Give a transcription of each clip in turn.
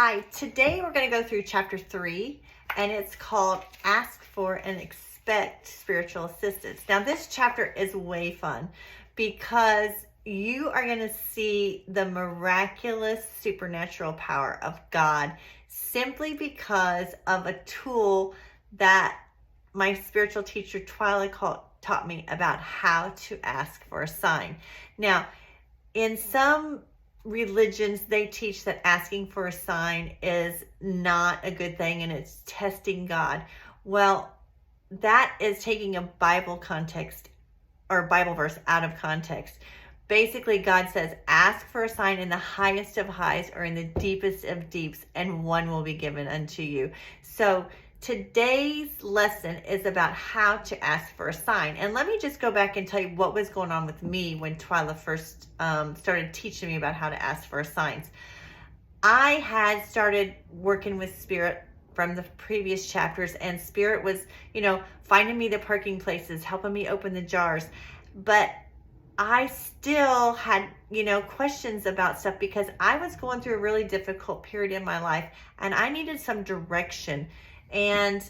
Hi, today we're going to go through chapter 3, and it's called Ask for and Expect Spiritual Assistance. Now, this chapter is way fun because you are going to see the miraculous supernatural power of God simply because of a tool that my spiritual teacher Twyla taught me about how to ask for a sign. Now, in some religions, they teach that asking for a sign is not a good thing and it's testing God. Well, that is taking a Bible context or Bible verse out of context. Basically, God says, ask for a sign in the highest of highs or in the deepest of deeps, and one will be given unto you. So today's lesson is about how to ask for a sign. And let me just go back and tell you what was going on with me when Twyla first started teaching me about how to ask for signs. I had started working with Spirit from the previous chapters, and Spirit was, finding me the parking places, helping me open the jars. But I still had, questions about stuff because I was going through a really difficult period in my life and I needed some direction. And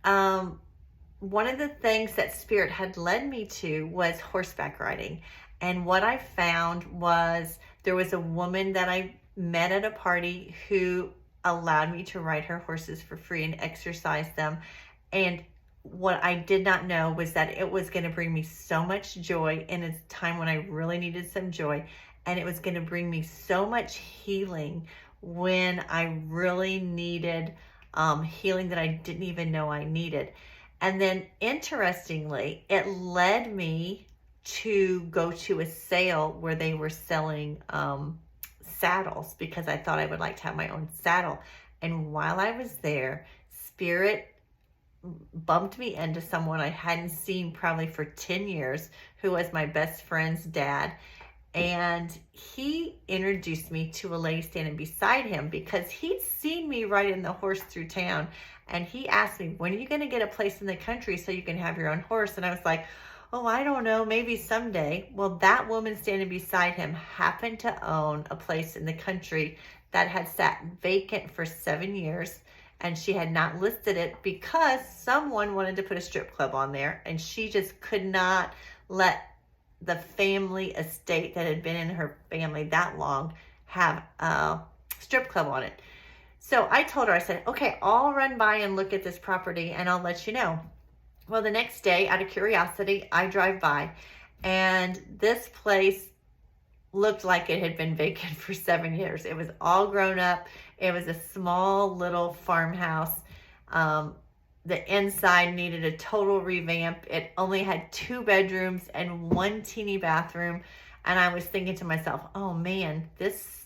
one of the things that Spirit had led me to was horseback riding. And what I found was there was a woman that I met at a party who allowed me to ride her horses for free and exercise them. And what I did not know was that it was going to bring me so much joy in a time when I really needed some joy. And it was going to bring me so much healing when I really needed healing that I didn't even know I needed. And then interestingly, it led me to go to a sale where they were selling saddles because I thought I would like to have my own saddle. And while I was there, Spirit bumped me into someone I hadn't seen probably for 10 years, who was my best friend's dad. And he introduced me to a lady standing beside him because he'd seen me riding the horse through town. And he asked me, when are you going to get a place in the country so you can have your own horse? And I was like, oh, I don't know, maybe someday. Well, that woman standing beside him happened to own a place in the country that had sat vacant for 7 years. And she had not listed it because someone wanted to put a strip club on there. And she just could not let the family estate that had been in her family that long have a strip club on it. So I told her, I said, okay, I'll run by and look at this property and I'll let you know. Well, the next day, out of curiosity, I drive by and this place looked like it had been vacant for 7 years. It was all grown up. It was a small little farmhouse. The inside needed a total revamp. It only had 2 bedrooms and 1 teeny bathroom. And I was thinking to myself, oh man, this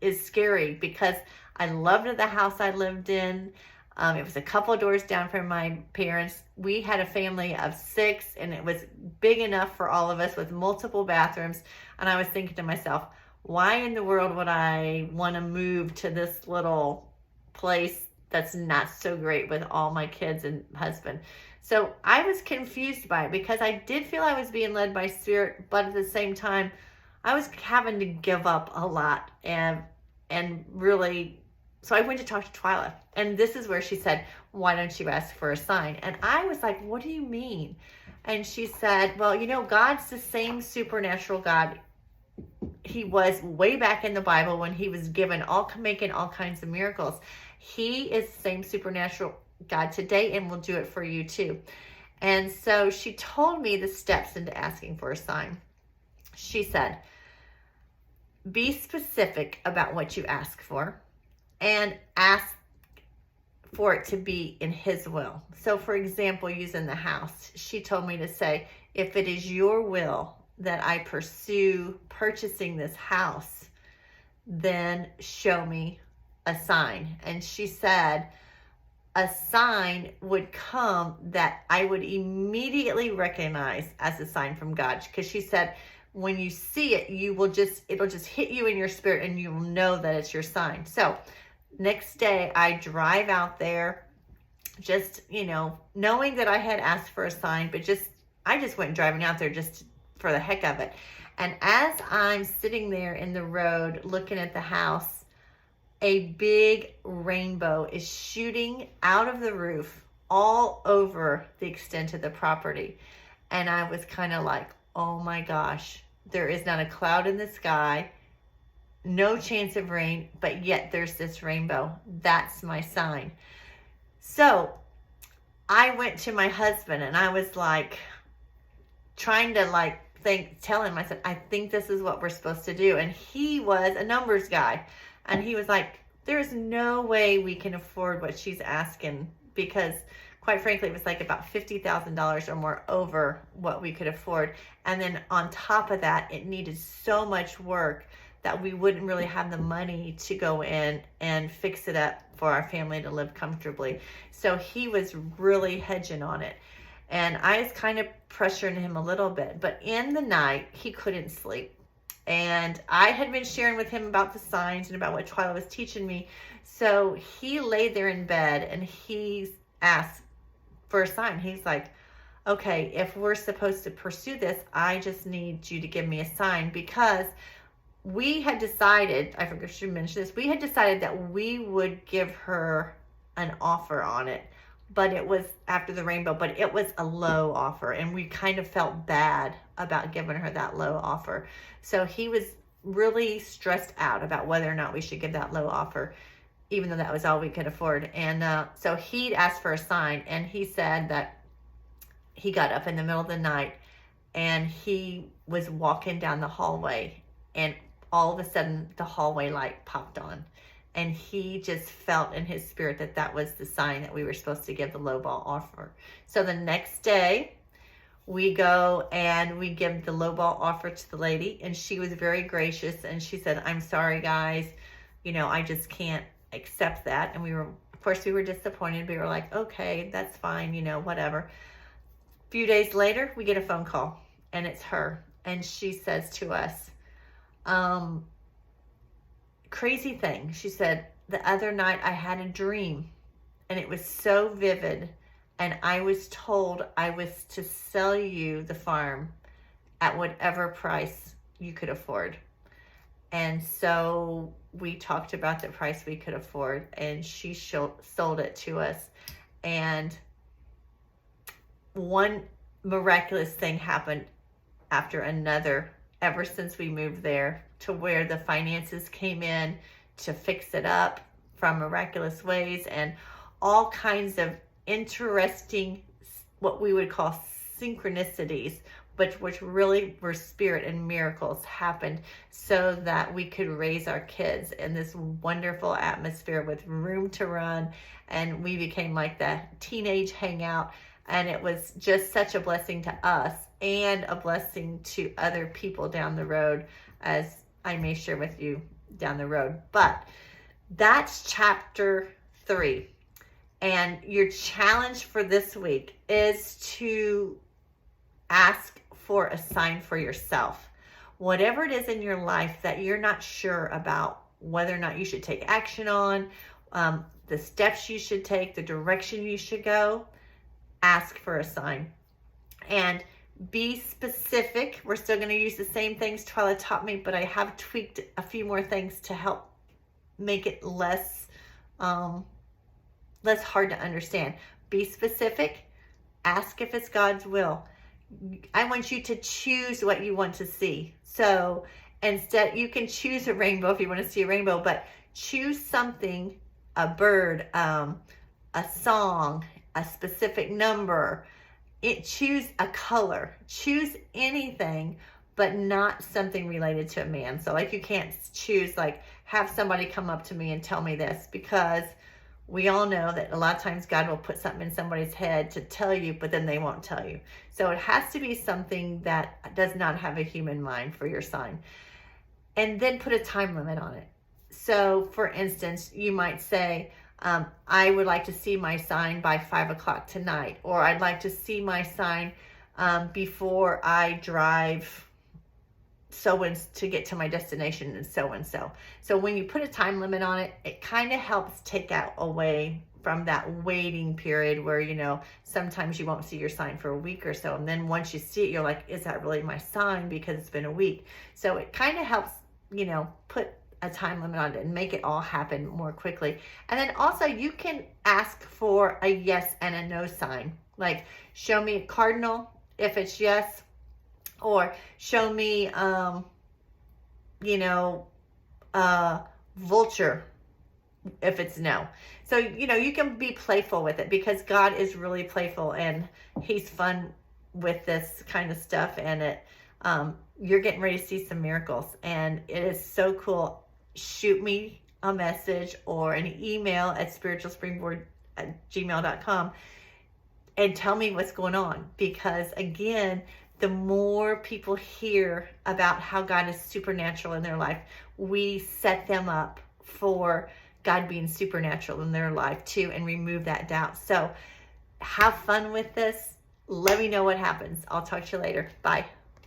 is scary because I loved the house I lived in. It was a couple of doors down from my parents. We had a family of 6 and it was big enough for all of us with multiple bathrooms. And I was thinking to myself, why in the world would I want to move to this little place that's not so great with all my kids and husband? So I was confused by it because I did feel I was being led by Spirit, but at the same time, I was having to give up a lot and really. So I went to talk to Twyla, and this is where she said, why don't you ask for a sign? And I was like, what do you mean? And she said, well, God's the same supernatural God he was way back in the Bible when he was making all kinds of miracles. He is the same supernatural God today and will do it for you too. And so she told me the steps into asking for a sign. She said, be specific about what you ask for and ask for it to be in his will. So for example, using the house, she told me to say, if it is your will that I pursue purchasing this house, then show me a sign. And she said a sign would come that I would immediately recognize as a sign from God. Because she said, when you see it, it'll just hit you in your spirit and you'll know that it's your sign. So next day I drive out there just, knowing that I had asked for a sign, but I just went driving out there just for the heck of it. And as I'm sitting there in the road looking at the house, a big rainbow is shooting out of the roof all over the extent of the property. And I was kind of like, oh my gosh, there is not a cloud in the sky, no chance of rain, but yet there's this rainbow. That's my sign. So I went to my husband and I was like, trying to like tell him, I said, I think this is what we're supposed to do. And he was a numbers guy. And he was like, there's no way we can afford what she's asking, because quite frankly, it was like about $50,000 or more over what we could afford. And then on top of that, it needed so much work that we wouldn't really have the money to go in and fix it up for our family to live comfortably. So he was really hedging on it. And I was kind of pressuring him a little bit. But in the night, he couldn't sleep. And I had been sharing with him about the signs and about what Twyla was teaching me. So he laid there in bed and he asked for a sign. He's like, okay, if we're supposed to pursue this, I just need you to give me a sign, because we had decided, I forgot to mention this, we had decided that we would give her an offer on it, but it was after the rainbow, but it was a low offer, and we kind of felt bad about giving her that low offer. So he was really stressed out about whether or not we should give that low offer, even though that was all we could afford. And so he'd asked for a sign, and he said that he got up in the middle of the night and he was walking down the hallway, and all of a sudden the hallway light popped on, and he just felt in his spirit that that was the sign that we were supposed to give the lowball offer. So the next day we go and we give the lowball offer to the lady, and she was very gracious, and she said, I'm sorry guys, I just can't accept that. And of course we were disappointed. We were like, okay, that's fine, whatever. A few days later we get a phone call, and it's her, and she says to us, crazy thing. She said, the other night I had a dream, and it was so vivid, and I was told I was to sell you the farm at whatever price you could afford. And so we talked about the price we could afford, and she sold it to us. And one miraculous thing happened after another ever since we moved there, to where the finances came in to fix it up from miraculous ways, and all kinds of interesting, what we would call synchronicities, but which really were spirit and miracles, happened so that we could raise our kids in this wonderful atmosphere with room to run. And we became like the teenage hangout, and it was just such a blessing to us and a blessing to other people down the road, as I may share with you down the road. But that's chapter 3. And your challenge for this week is to ask for a sign for yourself. Whatever it is in your life that you're not sure about whether or not you should take action on, the steps you should take, the direction you should go, ask for a sign. And be specific. We're still going to use the same things Twyla taught me, but I have tweaked a few more things to help make it less hard to understand. Be specific. Ask if it's God's will. I want you to choose what you want to see. So instead, you can choose a rainbow if you want to see a rainbow, but choose something, a bird, a song, a specific number. Choose a color. Choose anything, but not something related to a man. So like, you can't choose, like, have somebody come up to me and tell me this, because we all know that a lot of times God will put something in somebody's head to tell you, but then they won't tell you. So it has to be something that does not have a human mind for your sign. And then put a time limit on it. So for instance, you might say, I would like to see my sign by 5 o'clock tonight, or I'd like to see my sign before I drive to get to my destination, and so and so. So when you put a time limit on it, it kind of helps take away from that waiting period where, sometimes you won't see your sign for a week or so. And then once you see it, you're like, is that really my sign? Because it's been a week. So it kind of helps, put a time limit on it and make it all happen more quickly. And then also you can ask for a yes and a no sign. Like, show me a cardinal if it's yes, or show me, vulture if it's no. So, you can be playful with it, because God is really playful and he's fun with this kind of stuff. And you're getting ready to see some miracles, and it is so cool. Shoot me a message or an email at spiritualspringboard@gmail.com and tell me what's going on, because again, the more people hear about how God is supernatural in their life, we set them up for God being supernatural in their life too, and remove that doubt. So have fun with this. Let me know what happens. I'll talk to you later. Bye.